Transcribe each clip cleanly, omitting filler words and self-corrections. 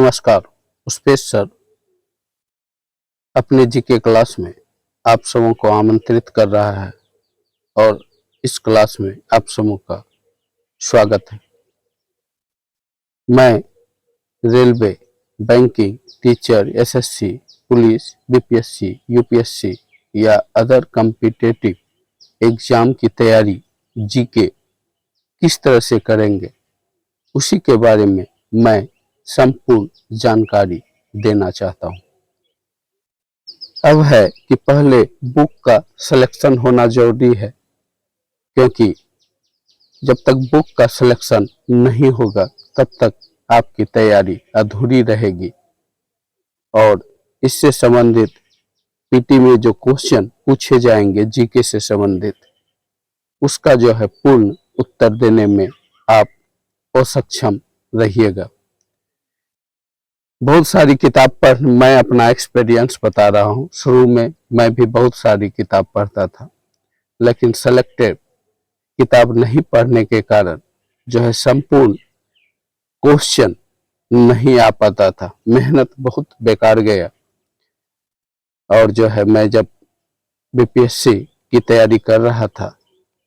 नमस्कार। उस्पेश सर अपने GK class में आप सबों को आमंत्रित कर रहा है और इस क्लास में आप सबों का स्वागत है। मैं railway, banking, teacher, SSC, police, BPSC, UPSC या अदर कॉम्पिटिटिव एग्जाम की तैयारी जीके किस तरह से करेंगे उसी के बारे में मैं संपूर्ण जानकारी देना चाहता हूं। अब है कि पहले बुक का सिलेक्शन होना जरूरी है, क्योंकि जब तक बुक का सिलेक्शन नहीं होगा तब तक आपकी तैयारी अधूरी रहेगी और इससे संबंधित पीटी में जो क्वेश्चन पूछे जाएंगे जीके से संबंधित, उसका जो है पूर्ण उत्तर देने में आप असक्षम रहिएगा। बहुत सारी किताब पढ़, मैं अपना एक्सपीरियंस बता रहा हूँ। शुरू में मैं भी बहुत सारी किताब पढ़ता था, लेकिन सेलेक्टेड किताब नहीं पढ़ने के कारण जो है संपूर्ण क्वेश्चन नहीं आ पाता था। मेहनत बहुत बेकार गया और जो है मैं जब बीपीएससी की तैयारी कर रहा था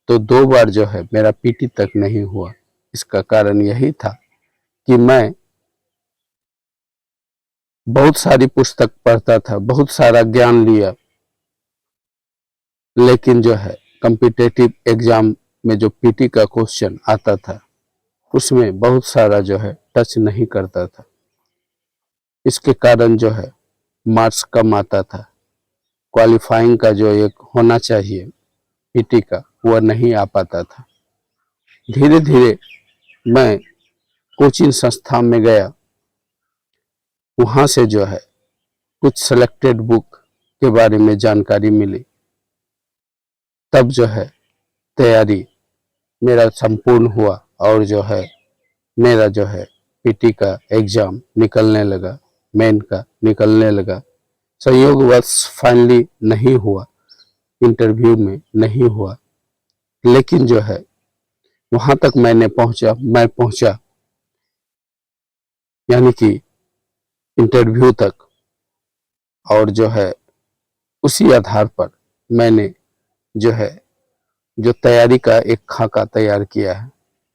तो 2 बार जो है मेरा पीटी तक नहीं हुआ। इसका कारण यही था कि मैं बहुत सारी पुस्तक पढ़ता था, बहुत सारा ज्ञान लिया, लेकिन जो है कॉम्पिटिटिव एग्जाम में जो पीटी का क्वेश्चन आता था उसमें बहुत सारा जो है टच नहीं करता था। इसके कारण जो है मार्क्स कम आता था। क्वालिफाइंग का जो एक होना चाहिए पीटी का, वह नहीं आ पाता था। धीरे धीरे मैं कोचिंग संस्थान में गया, वहाँ से जो है कुछ सेलेक्टेड बुक के बारे में जानकारी मिली, तब जो है तैयारी मेरा संपूर्ण हुआ और जो है मेरा जो है पीटी का एग्जाम निकलने लगा, मेन का निकलने लगा। संयोगवश फाइनली नहीं हुआ, इंटरव्यू में नहीं हुआ, लेकिन जो है वहां तक मैं पहुंचा यानी कि इंटरव्यू तक, और जो है उसी आधार पर मैंने जो है जो तैयारी का एक खाका तैयार किया है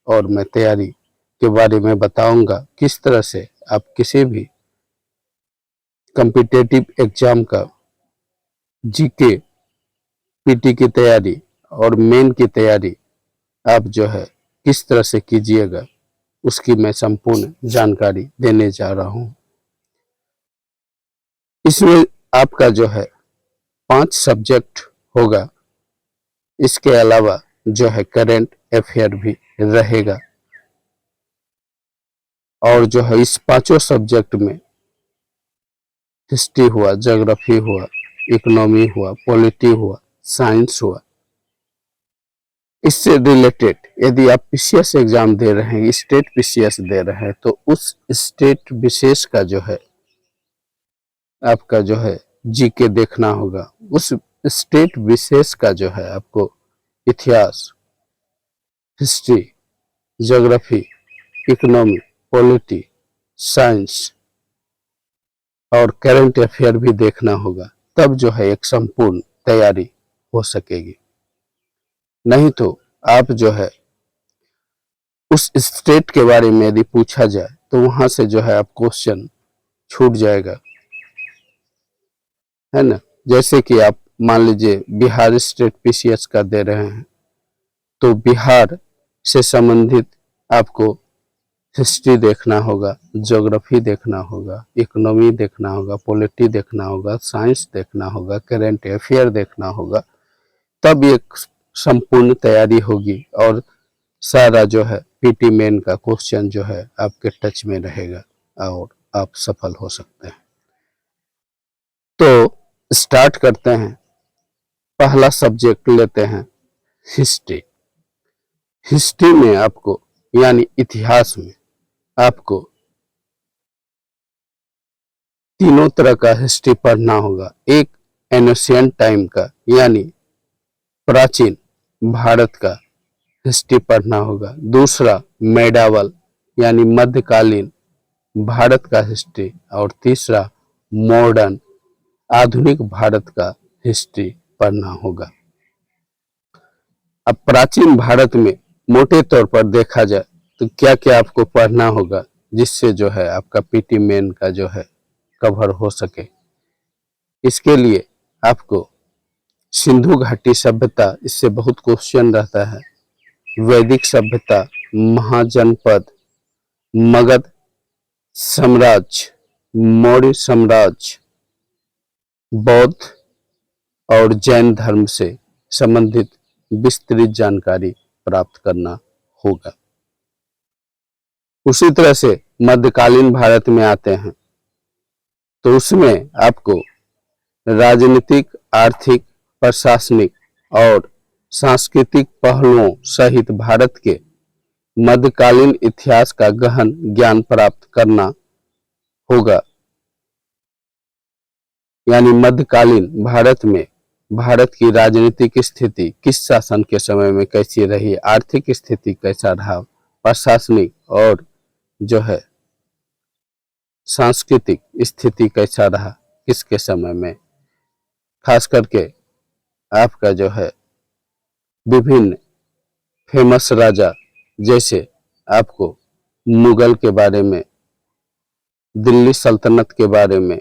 और मैं तैयारी के बारे में बताऊंगा किस तरह से आप किसी भी कॉम्पिटिटिव एग्जाम का जीके, पीटी की तैयारी और मेन की तैयारी आप जो है किस तरह से कीजिएगा, उसकी मैं संपूर्ण जानकारी देने जा रहा हूं। इसमें आपका जो है 5 सब्जेक्ट होगा। इसके अलावा जो है करंट अफेयर भी रहेगा और जो है इस 5 सब्जेक्ट में हिस्ट्री हुआ, ज्योग्राफी हुआ, इकोनॉमी हुआ, पॉलिटी हुआ, साइंस हुआ, इससे रिलेटेड यदि आप पीसीएस एग्जाम दे रहे हैं, स्टेट पीसीएस दे रहे हैं, तो उस स्टेट विशेष का जो है आपका जो है जीके देखना होगा। उस स्टेट विशेष का जो है आपको इतिहास, history, geography, economy, polity, science और करंट अफेयर भी देखना होगा, तब जो है एक संपूर्ण तैयारी हो सकेगी। नहीं तो आप जो है उस स्टेट के बारे में यदि पूछा जाए तो वहां से जो है आप क्वेश्चन छूट जाएगा, है ना। जैसे कि आप मान लीजिए बिहार स्टेट पीसीएस का दे रहे हैं, तो बिहार से संबंधित आपको हिस्ट्री देखना होगा, ज्योग्राफी देखना होगा, इकोनॉमी देखना होगा, पॉलिटी देखना होगा, साइंस देखना होगा, करंट अफेयर देखना होगा, तब एक संपूर्ण तैयारी होगी और सारा जो है पीटी मेन का क्वेश्चन जो है आपके टच में रहेगा और आप सफल हो सकते हैं। तो स्टार्ट करते हैं। पहला सब्जेक्ट लेते हैं हिस्ट्री। हिस्ट्री में आपको यानी इतिहास में आपको तीनों तरह का हिस्ट्री पढ़ना होगा। एक एंशिएंट टाइम का यानी प्राचीन भारत का हिस्ट्री पढ़ना होगा। दूसरा मेडावल यानी मध्यकालीन भारत का हिस्ट्री और तीसरा मॉडर्न आधुनिक भारत का हिस्ट्री पढ़ना होगा। अब प्राचीन भारत में मोटे तौर पर देखा जाए तो क्या क्या आपको पढ़ना होगा जिससे जो है आपका पीटी मेन का जो है कवर हो सके। इसके लिए आपको सिंधु घाटी सभ्यता, इससे बहुत क्वेश्चन रहता है, वैदिक सभ्यता, महाजनपद, मगध साम्राज्य, मौर्य साम्राज्य, बौद्ध और जैन धर्म से संबंधित विस्तृत जानकारी प्राप्त करना होगा। उसी तरह से मध्यकालीन भारत में आते हैं तो उसमें आपको राजनीतिक, आर्थिक, प्रशासनिक और सांस्कृतिक पहलुओं सहित भारत के मध्यकालीन इतिहास का गहन ज्ञान प्राप्त करना होगा। यानी मध्यकालीन भारत में भारत की राजनीतिक स्थिति किस शासन के समय में कैसी रही, आर्थिक स्थिति कैसा रहा, प्रशासनिक और जो है सांस्कृतिक स्थिति कैसा रहा किसके समय में, खास करके आपका जो है विभिन्न फेमस राजा, जैसे आपको मुगल के बारे में, दिल्ली सल्तनत के बारे में,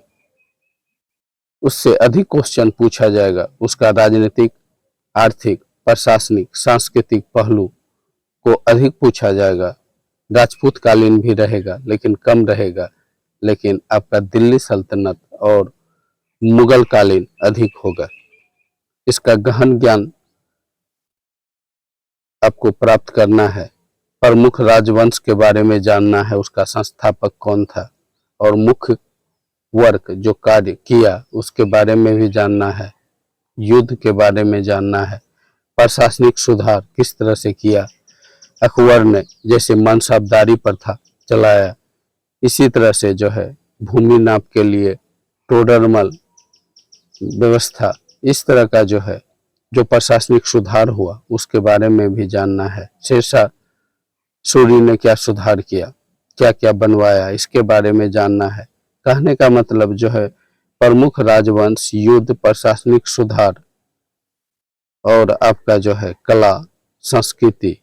उससे अधिक क्वेश्चन पूछा जाएगा। उसका राजनीतिक, आर्थिक, प्रशासनिक, सांस्कृतिक पहलू को अधिक पूछा जाएगा। राजपूत कालीन भी रहेगा लेकिन कम रहेगा, लेकिन आपका दिल्ली सल्तनत और मुगल कालीन अधिक होगा। इसका गहन ज्ञान आपको प्राप्त करना है। प्रमुख राजवंश के बारे में जानना है, उसका संस्थापक कौन था और मुख्य वर्ग जो कार्य किया उसके बारे में भी जानना है। युद्ध के बारे में जानना है। प्रशासनिक सुधार किस तरह से किया अकबर ने, जैसे मनसबदारी प्रथा चलाया, इसी तरह से जो है भूमि नाप के लिए टोडरमल व्यवस्था, इस तरह का जो है जो प्रशासनिक सुधार हुआ उसके बारे में भी जानना है। शेरशाह सूरी ने क्या सुधार किया, क्या क्या बनवाया, इसके बारे में जानना है। कहने का मतलब जो है प्रमुख राजवंश, युद्ध, प्रशासनिक सुधार और आपका जो है कला, संस्कृति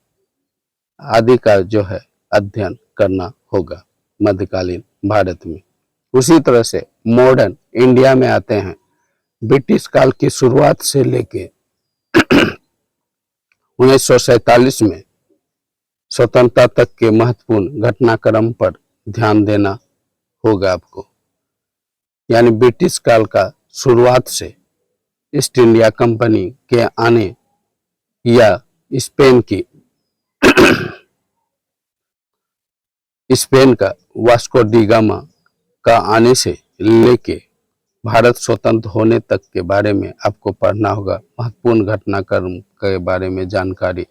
आदि का जो है अध्ययन करना होगा मध्यकालीन भारत में। उसी तरह से मॉडर्न इंडिया में आते हैं। ब्रिटिश काल की शुरुआत से लेके 1947 में स्वतंत्रता तक के महत्वपूर्ण घटनाक्रम पर ध्यान देना होगा आपको। यानी ब्रिटिश काल का शुरुआत से ईस्ट इंडिया कंपनी के आने या स्पेन का वास्को डी गामा का आने से लेके भारत स्वतंत्र होने तक के बारे में आपको पढ़ना होगा। महत्वपूर्ण घटनाक्रम के बारे में जानकारी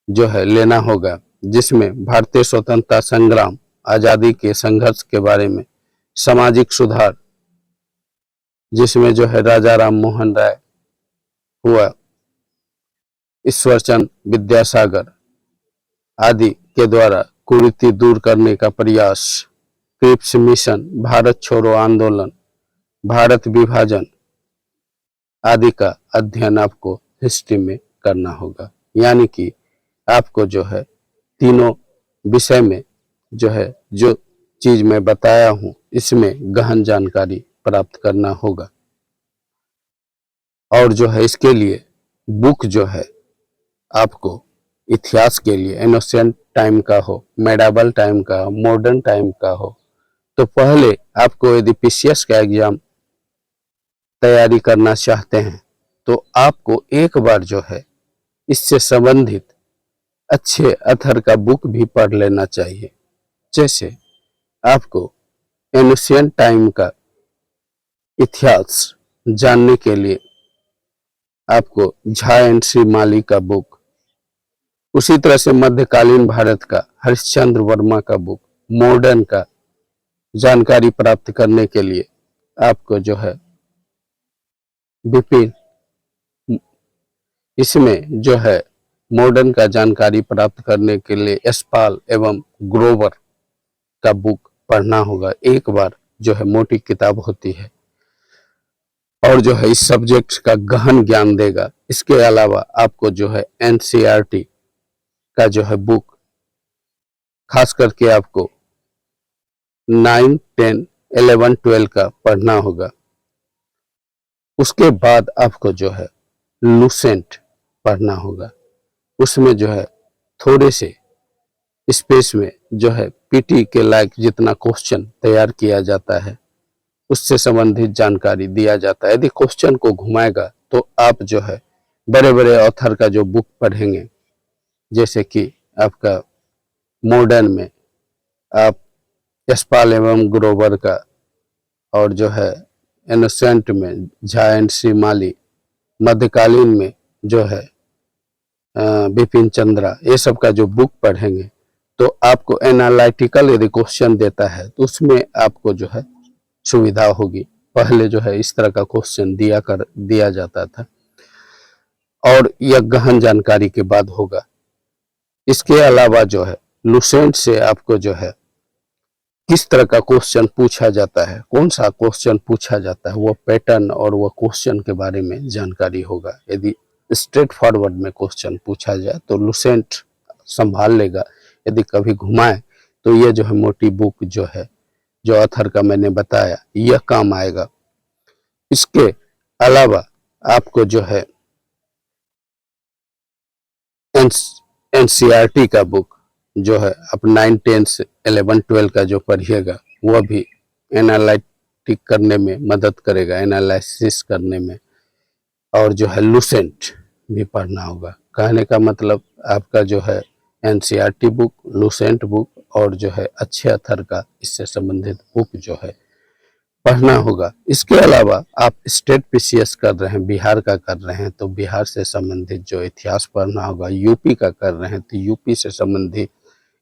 जो है लेना होगा, जिसमें भारतीय स्वतंत्रता संग्राम, आजादी के संघर्ष के बारे में, सामाजिक सुधार जिसमें जो है राजा राम मोहन राय हुआ, ईश्वरचंद विद्यासागर आदि के द्वारा कुरीति दूर करने का प्रयास, क्रिप्स मिशन, भारत छोड़ो आंदोलन, भारत विभाजन आदि का अध्ययन आपको हिस्ट्री में करना होगा। यानी कि आपको जो है तीनों विषय में जो है जो चीज मैं बताया हूं इसमें गहन जानकारी प्राप्त करना होगा। और जो है इसके लिए बुक जो है आपको इतिहास के लिए एंशिएंट टाइम का हो, मेडावल टाइम का हो, मॉडर्न टाइम का हो, तो पहले आपको यदि पीसीएस का एग्जाम तैयारी करना चाहते हैं तो आपको एक बार जो है इससे संबंधित अच्छे अथर का बुक भी पढ़ लेना चाहिए। जैसे आपको एंशिएंट टाइम का इतिहास जानने के लिए आपको झा एंड श्री माली का बुक, उसी तरह से मध्यकालीन भारत का हरिश्चंद्र वर्मा का बुक, मॉडर्न का जानकारी प्राप्त करने के लिए आपको जो है विपिन, इसमें जो है मॉडर्न का जानकारी प्राप्त करने के लिए यशपाल एवं ग्रोवर का बुक पढ़ना होगा। एक बार जो है मोटी किताब होती है और जो है इस सब्जेक्ट का गहन ज्ञान देगा। इसके अलावा आपको जो है एनसीईआरटी का जो है बुक खास करके आपको 9, 10, 11, 12 का पढ़ना होगा। उसके बाद आपको जो है लूसेंट पढ़ना होगा। उसमें जो है थोड़े से स्पेस में जो है पीटी के लायक जितना क्वेश्चन तैयार किया जाता है उससे संबंधित जानकारी दिया जाता है। यदि क्वेश्चन को घुमाएगा तो आप जो है बड़े बड़े ऑथर का जो बुक पढ़ेंगे, जैसे कि आपका मॉडर्न में आप यशपाल एवं ग्रोवर का, और जो है एनसेंट में झा एंड श्रीमाली, मध्यकालीन में जो है बिपिन चंद्रा, ये सब का जो बुक पढ़ेंगे तो आपको एनालिटिकल यदि क्वेश्चन देता है तो उसमें आपको जो है सुविधा होगी। पहले जो है इस तरह का क्वेश्चन दिया जाता था और यह गहन जानकारी के बाद होगा। इसके अलावा जो है लूसेंट से आपको जो है किस तरह का क्वेश्चन पूछा जाता है, कौन सा क्वेश्चन पूछा जाता है, वो पैटर्न और वो क्वेश्चन के बारे में जानकारी होगा। यदि स्ट्रेट फॉरवर्ड में क्वेश्चन पूछा जाए तो लूसेंट संभाल लेगा। यदि कभी घुमाए तो ये जो है मोटी बुक जो है, जो ऑथर का मैंने बताया, यह काम आएगा। इसके अलावा आपको जो है एनसीईआरटी का बुक जो है आप 9, 10, 11, 12 का जो पढ़िएगा वह भी एनालिटिक करने में मदद करेगा, एनालिसिस करने में। और जो है लूसेंट भी पढ़ना होगा। कहने का मतलब आपका जो है एनसीईआरटी बुक, लूसेंट बुक और जो है अच्छे ऑथर का इससे संबंधित बुक जो है पढ़ना होगा। इसके अलावा आप स्टेट पीसीएस कर रहे हैं, बिहार का कर रहे हैं तो बिहार से संबंधित जो इतिहास पढ़ना होगा। यूपी का कर रहे हैं तो यूपी से संबंधित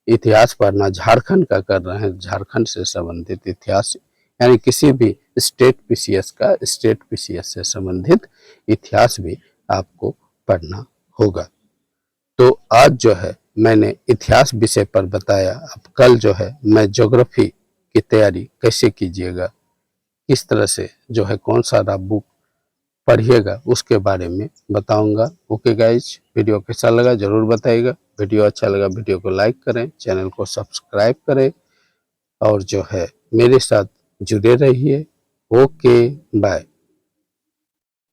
इतिहास पढ़ना। झारखंड का कर रहे हैं, झारखंड से संबंधित इतिहास, यानी किसी भी स्टेट पीसीएस का स्टेट पीसीएस से संबंधित इतिहास भी आपको पढ़ना होगा। तो आज जो है मैंने इतिहास विषय पर बताया। अब कल जो है मैं ज्योग्राफी की तैयारी कैसे कीजिएगा, किस तरह से जो है कौन सा बुक पढ़िएगा उसके बारे में बताऊंगा। ओके गाइज, वीडियो कैसा लगा जरूर बताइएगा। वीडियो अच्छा लगा वीडियो को लाइक करें, चैनल को सब्सक्राइब करें और जो है मेरे साथ जुड़े रहिए। Okay bye.